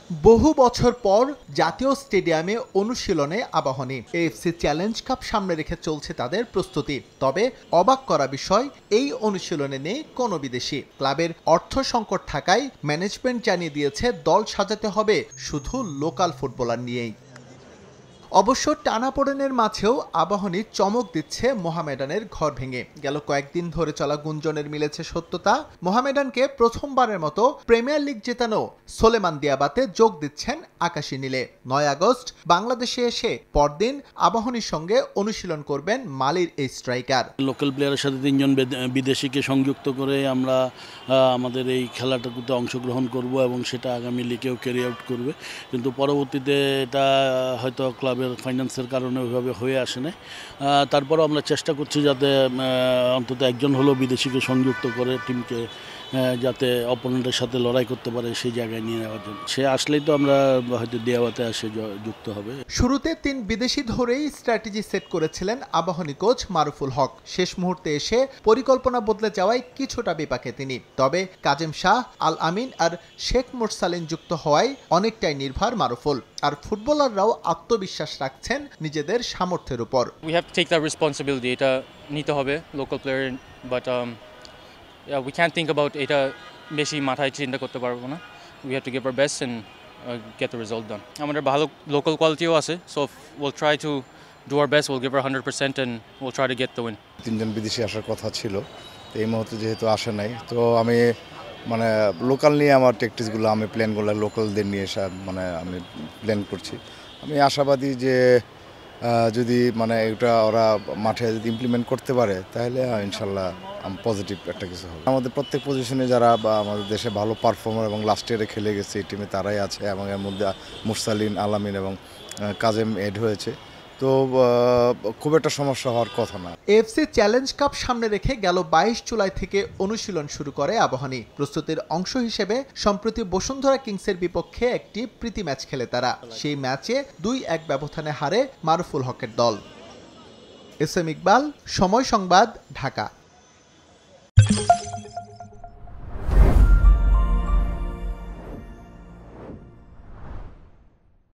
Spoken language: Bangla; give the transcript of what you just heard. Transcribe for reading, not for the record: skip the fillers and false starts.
বহু বছর পর জাতীয় স্টেডিয়ামে অনুশীলনে আবাহনী। এএফসি চ্যালেঞ্জ কাপ সামনে রেখে চলছে তাদের প্রস্তুতি। তবে অবাক করা বিষয়, এই অনুশীলনে নেই কোনো বিদেশি। ক্লাবের অর্থ সংকট থাকায় ম্যানেজমেন্ট জানিয়ে দিয়েছে দল সাজাতে হবে শুধু লোকাল ফুটবলার নিয়েই। অবশ্য টানাপোড়েনের মাঝেও আবাহনী চমক দিচ্ছে মোহামেডানের ঘর ভেঙে। গেল কয়েকদিন ধরে চলা গুঞ্জনের মিলেছে সত্যতা। মোহামেডানকে প্রথমবারের মতো প্রিমিয়ার লিগ জেতানো সোলেমান দিয়াবাতে যোগ দিচ্ছেন আকাশী নীলে। ৯ আগস্ট বাংলাদেশে এসে পরদিন আবাহনীর সঙ্গে অনুশীলন করবেন মালির এই স্ট্রাইকার। লোকাল প্লেয়ারের সাথে ৩ জন বিদেশিকে সংযুক্ত করে আমরা আমাদের এই খেলাটাতে অংশগ্রহণ করব এবং সেটা আগামী লিগেও ক্যারি আউট করবে। কিন্তু পরবর্তীতে এটা হয়তো ক্লাবের ফাইন্যান্সের কারণে ওইভাবে হয়ে আসে না। তারপরও আমরা চেষ্টা করছি যাতে অন্তত একজন হলেও বিদেশিকে সংযুক্ত করে টিমকে যাতে অপোনেন্টের সাথে লড়াই করতে পারে সেই জায়গায় নিয়ে নেওয়ার জন্য। সে আসলেই তো আমরা হয়তো দিয়াবাতে আসে যুক্ত হবে। শুরুতে ৩ বিদেশি ধরেই স্ট্র্যাটেজি সেট করেছিলেন আবাহনী কোচ মারুফুল হক। শেষ মুহূর্তে এসে পরিকল্পনা বদলে যাওয়ায় কিছুটা বিপাকে তিনি। তবে কাজেম শাহ, আল আমিন আর শেখ মুরসালিন যুক্ত হওয়ায় অনেকটাই নির্ভর মারুফুল। আর ফুটবলাররাও আত্মবিশ্বাস রাখছেন নিজেদের সামর্থ্যের উপর। We have to take that responsibility. এটা নিতে হবে local player, but yeah, we can't think about এটা বেশি মাথায় চিন্তা করতে পারবো না। We have to give our best and get the result done. আমাদের ভালো লোকাল কোয়ালিটিও আছে, so we'll try to do our best, we'll give our 100% and we'll try to get the win. ৩ জন বিদেশি আসার কথা ছিল, তো এই মুহূর্তে যেহেতু আসে নাই, তো আমি লোকাল নিয়ে আমার ট্যাকটিক্সগুলো, আমি প্ল্যানগুলো লোকালদের নিয়ে আমি প্ল্যান করছি। আমি আশাবাদী যে যদি এটা ওরা মাঠে যদি ইমপ্লিমেন্ট করতে পারে তাহলে ইনশাল্লাহ পজিটিভ একটা কিছু হবে। আমাদের প্রত্যেক পজিশনে যারা আমাদের দেশে ভালো পারফর্মার এবং লাস্ট ইয়ারে খেলে গেছে এই টিমে তারাই আছে, এবং এর মধ্যে মুরসালিন, আলামিন এবং কাজেম এড হয়েছে, তো খুব একটা সমস্যা হওয়ার কথা না। এএফসি চ্যালেঞ্জ কাপ সামনে রেখে গেল ২২ জুলাই থেকে অনুশীলন শুরু করে আবাহনী। প্রস্তুতির অংশ হিসেবে সম্প্রতি বসুন্ধরা কিংসের বিপক্ষে একটি প্রীতি ম্যাচ খেলে তারা। সেই ম্যাচে ২-১ ব্যবধানে হারে মারুফুল হকের দল। এস এম ইকবাল, সময় সংবাদ, ঢাকা।